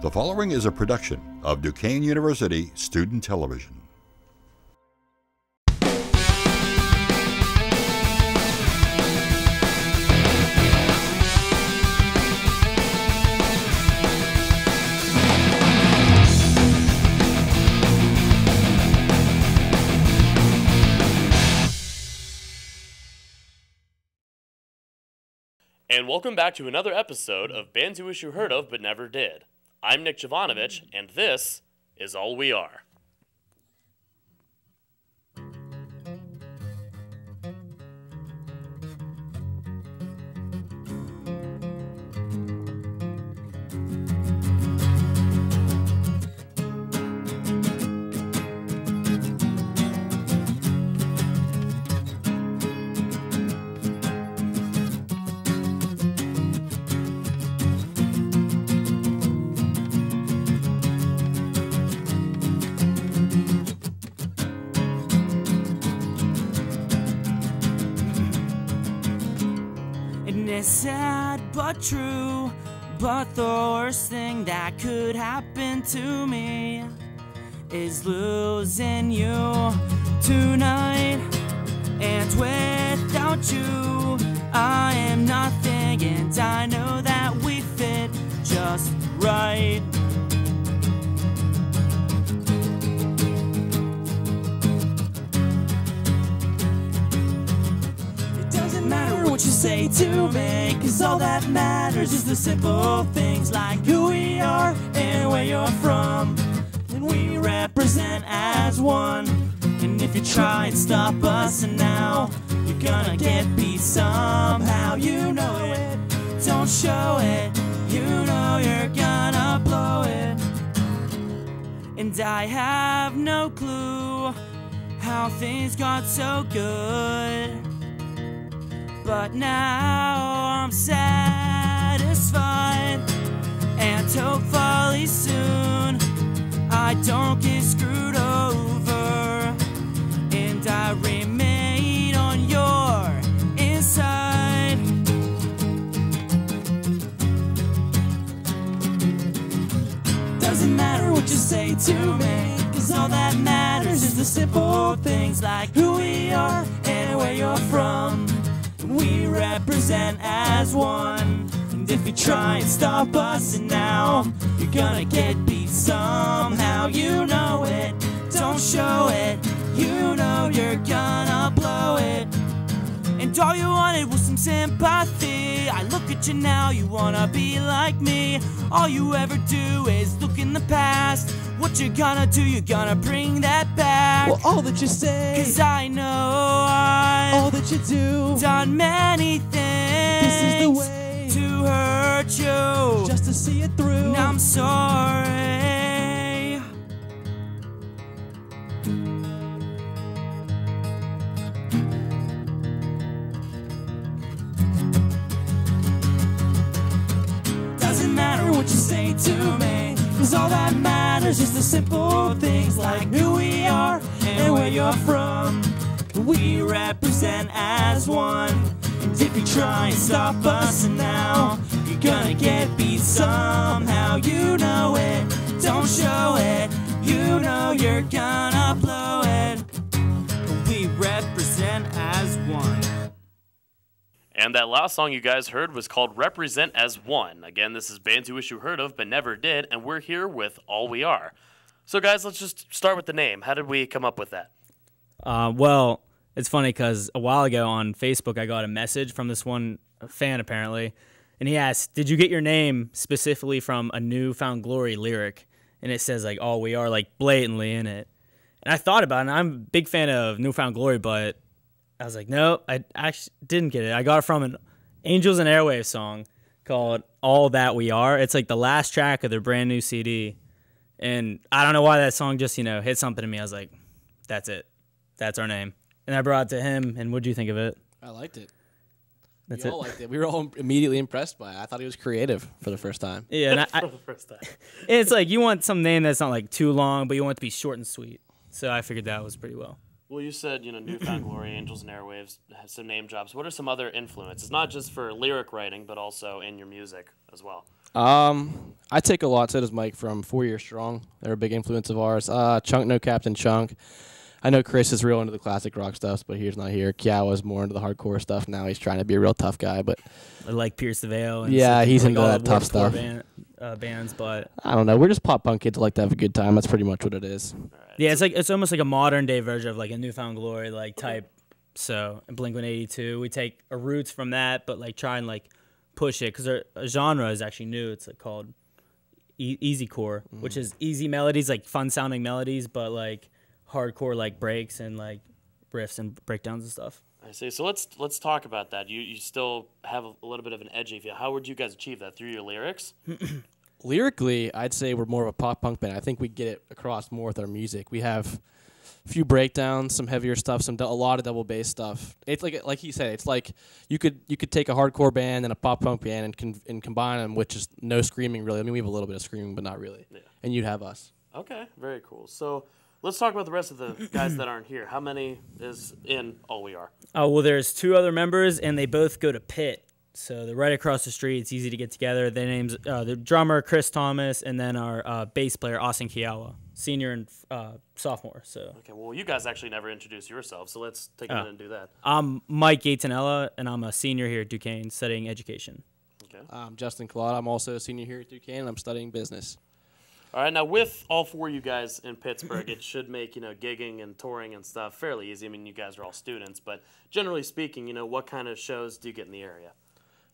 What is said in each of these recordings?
The following is a production of Duquesne University Student Television. And welcome back to another episode of Bands You Wish You Heard Of But Never Did. I'm Nick Jovanovich, and this is All We Are. It's sad but true, but the worst thing that could happen to me is losing you tonight. And without you, I am nothing, and I know that we fit just right. What you say to me, 'cause all that matters is the simple things like who we are and where you're from, and we represent as one. And if you try and stop us now, you're gonna get beat somehow. You know it, don't show it, you know you're gonna blow it. And I have no clue how things got so good, but now I'm satisfied, and hopefully soon I don't get screwed over, and I remain on your inside. Doesn't matter what you say to me, 'cause all that matters is the simple things like who we are and where you're from. We represent as one, and if you try and stop us now, you're gonna get beat somehow. You know it, don't show it, you know you're gonna blow it. And all you wanted was some sympathy. I look at you now, you wanna be like me. All you ever do is look in the past. What you gonna do, you're gonna bring that back. Well, all that you say, 'cause I know all that you do, done many things. This is the way to hurt you, just to see it through. And I'm sorry. Doesn't matter what you say to me, 'cause all that matters is the simple things like who we are and where you're from. We represent as one, and if you try and stop us now, you're gonna get beat somehow. You know it, don't show it, you know you're gonna blow it. We represent as one. And that last song you guys heard was called Represent as One. Again, this is Bands You Wish You Heard Of But Never Did, and we're here with All We Are. So guys, let's just start with the name. How did we come up with that? Well, it's funny because a while ago on Facebook, I got a message from this one fan, apparently, and he asked, did you get your name specifically from a New Found Glory lyric? And it says, like, All We Are, like, blatantly in it. And I thought about it, and I'm a big fan of New Found Glory, but I was like, no, I actually didn't get it. I got it from an Angels and Airwaves song called All That We Are. It's like the last track of their brand new CD. And I don't know why that song just, hit something to me. I was like, that's it. That's our name. And I brought it to him, and what'd you think of it? I liked it. That's we all liked it. We were all immediately impressed by it. I thought he was creative for the first time. Yeah, and For the first time. it's like you want some name that's not like too long, but you want it to be short and sweet. So I figured that was pretty well. Well, you said, New Found Glory, Angels and Airwaves, have some name drops. What are some other influences, not just for lyric writing, but also in your music as well? I take a lot. So does Mike from 4 Year Strong. They're a big influence of ours. Chunk, no Captain Chunk. I know Chris is real into the classic rock stuff, but he's not here. Kyawa's more into the hardcore stuff now. He's trying to be a real tough guy, but I like Pierce the Veil. And yeah, he's into all that the tough stuff. Bands, but I don't know. We're just pop punk kids who like to have a good time. That's pretty much what it is. yeah, it's almost like a modern day version of like a Newfound Glory like type. So Blink-182, we take our roots from that, but like try and like push it because our genre is actually new. It's like called easycore, which is easy melodies, like fun sounding melodies, but like hardcore like breaks and like riffs and breakdowns and stuff. I see. So let's talk about that. You still have a little bit of an edgy feel. How would you guys achieve that? Through your lyrics? Lyrically, I'd say we're more of a pop punk band. I think we get it across more with our music. We have a few breakdowns, some heavier stuff, a lot of double bass stuff. It's like he said, it's like you could take a hardcore band and a pop punk band and combine them with just no screaming really. I mean, we have a little bit of screaming, but not really. Yeah. And you'd have us. Okay, very cool. So let's talk about the rest of the guys that aren't here. How many is in All We Are? Oh, well, there's 2 other members, and they both go to Pitt. So they're right across the street. It's easy to get together. Their names, the drummer, Chris Thomas, and then our bass player, Austin Kyawa, senior and sophomore. So. Okay, well, you guys actually never introduced yourselves, so let's take a minute and do that. I'm Mike Gaetanella, and I'm a senior here at Duquesne studying education. Okay. I'm Justin Claude. I'm also a senior here at Duquesne, and I'm studying business. All right, now with all 4 of you guys in Pittsburgh, it should make, gigging and touring and stuff fairly easy. I mean, you guys are all students, but generally speaking, what kind of shows do you get in the area?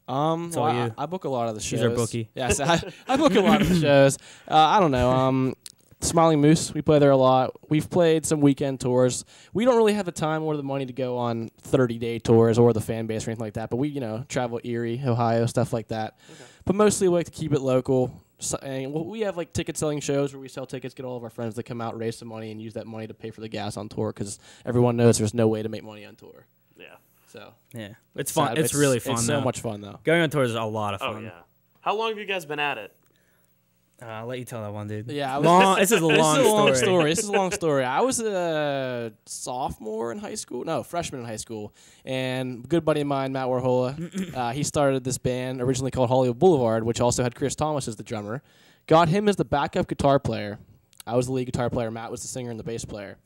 I book a lot of the shows. She's our bookie. Yes, I book a lot of the shows. I don't know. Smiling Moose, we play there a lot. We've played some weekend tours. We don't really have the time or the money to go on 30-day tours or the fan base or anything like that, but we, travel Erie, Ohio, stuff like that. Okay. But mostly we like to keep it local. So, and we have like ticket selling shows where we sell tickets, get all of our friends to come out, raise some money, and use that money to pay for the gas on tour because everyone knows there's no way to make money on tour. Yeah. So yeah, it's fun. It's really fun. It's so much fun though. Going on tour is a lot of fun. Oh yeah. How long have you guys been at it? I'll let you tell that one, dude. Yeah, this is a long story. This is a long story. I was a sophomore in high school. No, freshman in high school. And a good buddy of mine, Matt Warhola, he started this band originally called Hollywood Boulevard, which also had Chris Thomas as the drummer. Got him as the backup guitar player. I was the lead guitar player. Matt was the singer and the bass player.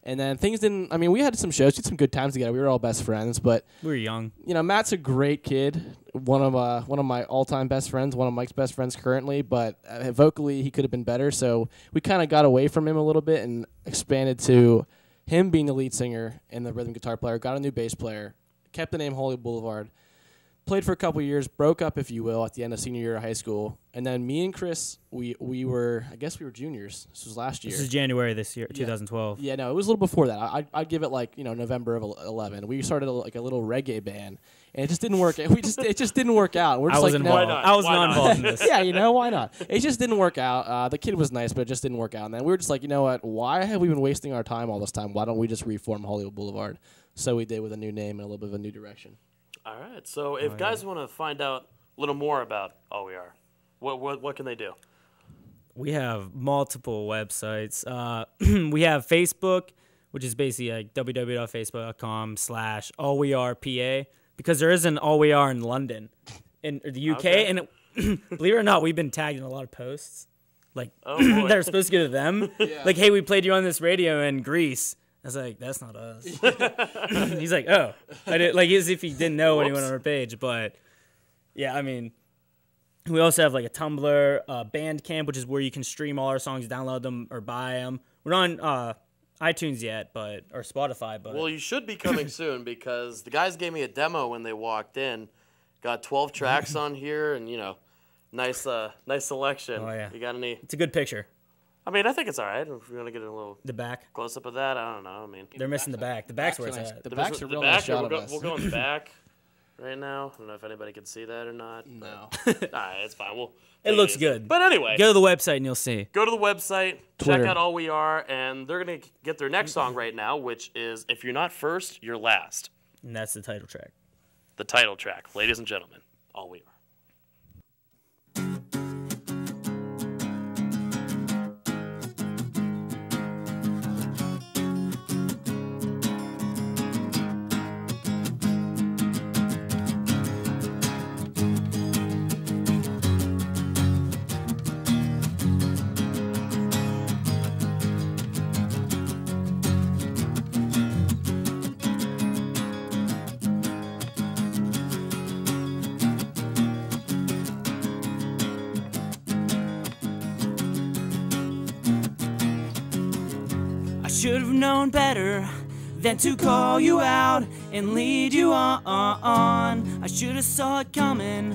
And then things didn't. I mean, we had some shows, did some good times together. We were all best friends, but we were young. Matt's a great kid. One of my all-time best friends. One of Mike's best friends currently. But vocally, he could have been better. So we kind of got away from him a little bit and expanded to him being the lead singer and the rhythm guitar player. Got a new bass player. Kept the name Hollywood Boulevard. Played for a couple years, broke up, if you will, at the end of senior year of high school. And then me and Chris, we were juniors. This was last year. This is January this year, 2012. Yeah, no, it was a little before that. I'd give it like, November of 11. We started a little reggae band, and it just didn't work. It just didn't work out. We're just I was not involved in this. Yeah, why not? It just didn't work out. The kid was nice, but it just didn't work out. And then we were just like, you know what? Why have we been wasting our time all this time? Why don't we just reform Hollywood Boulevard? So we did with a new name and a little bit of a new direction. All right. So if guys want to find out a little more about All We Are, what can they do? We have multiple websites. We have Facebook, which is basically like www.facebook.com/allwearepa, because there is an All We Are in London, in the UK, and believe it or not, we've been tagged in a lot of posts, like that are supposed to go to them. Yeah. Like, hey, we played you on this radio in Greece. I was like, that's not us. He's like, oh. I did, like, as if he didn't know when he went on our page. But, yeah, I mean, we also have, like, a Tumblr, Bandcamp, which is where you can stream all our songs, download them, or buy them. We're not on iTunes yet, or Spotify. But well, you should be coming soon because the guys gave me a demo when they walked in. Got 12 tracks on here and, nice selection. Oh, yeah. You got any? It's a good picture. I mean, I think it's all right. If you want to get a little the back close up of that, I don't know. I mean, they're missing the back. The back's where it's at. The back's a real nice shot of us. We'll go in the back right now. I don't know if anybody can see that or not. No. All right, it's fine. It looks good. But anyway, go to the website and you'll see. Go to the website, Twitter. check out All We Are, and they're gonna get their next song right now, which is "If You're Not First, You're Last." And that's the title track. The title track, ladies and gentlemen, All We Are. should have known better than to call you out and lead you on. I should have saw it coming,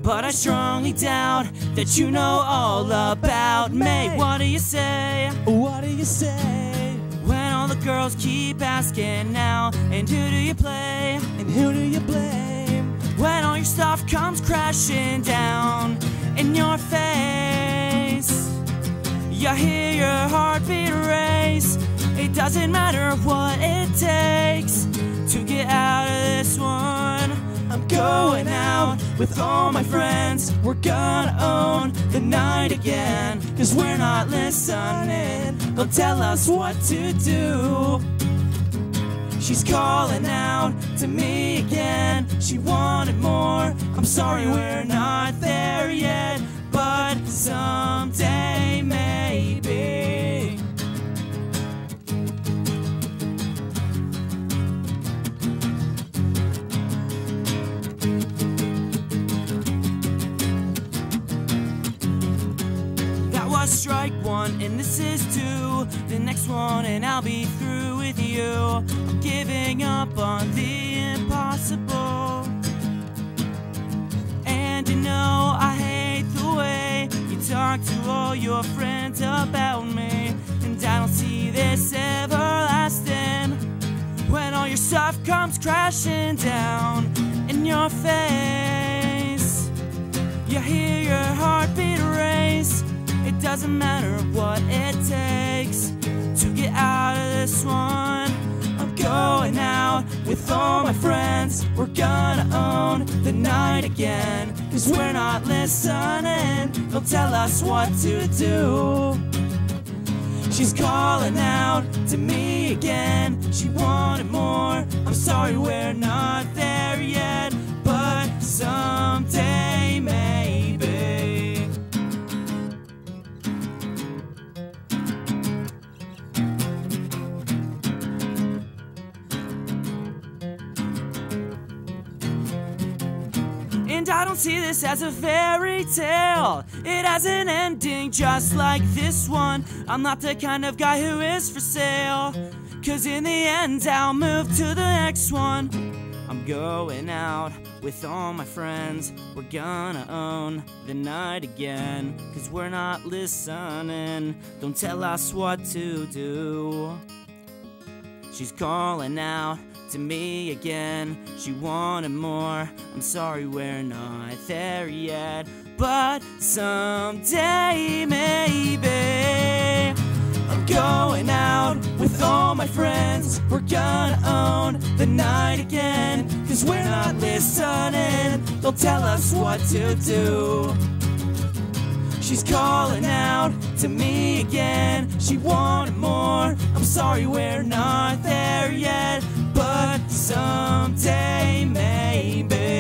but I strongly doubt that you know all about me. What do you say? What do you say? When all the girls keep asking now, and who do you play? And who do you blame? When all your stuff comes crashing down in your face, you hear your heartbeat race. It doesn't matter what it takes to get out of this one. I'm going out with all my friends. We're gonna own the night again, 'cause we're not listening. They'll tell us what to do. She's calling out to me again. She wanted more. I'm sorry we're not there yet, but someday maybe. That was strike one, and this is two. The next one, and I'll be through with you. I'm giving up on the impossible. And you know I hate the way you talk to all your friends about me. And I don't see this everlasting. When all your stuff comes crashing down in your face, you hear your heartbeat race. It doesn't matter what it takes to get out of this one. I'm going out with all my friends. We're gonna own the night again, 'cause we're not listening. They'll tell us what to do. She's calling out to me again. She wanted more. I'm sorry we're not there yet, but someday maybe. And I don't see this as a fairy tale. It has an ending just like this one. I'm not the kind of guy who is for sale, 'cause in the end I'll move to the next one. I'm going out with all my friends. We're gonna own the night again, 'cause we're not listening. Don't tell us what to do. She's calling out to me again. She wanted more. I'm sorry we're not there yet, but someday maybe. I'm going out with all my friends. We're gonna own the night again, 'cause we're not listening. They'll tell us what to do. She's calling out to me again. She wanted more. I'm sorry we're not there yet, but someday maybe.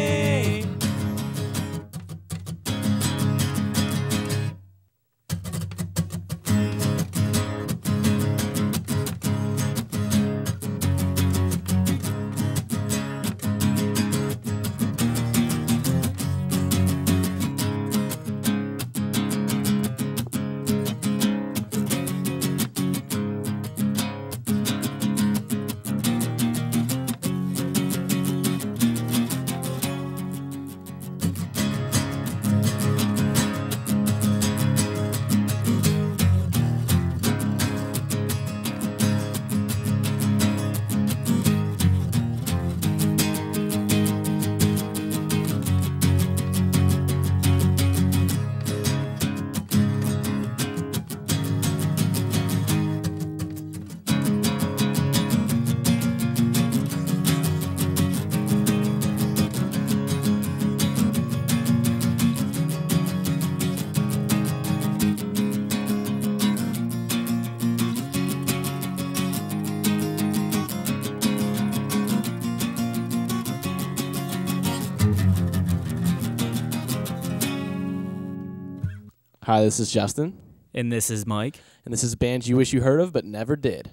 Hi, this is Justin, And this is Mike. and this is a band you wish you heard of but never did.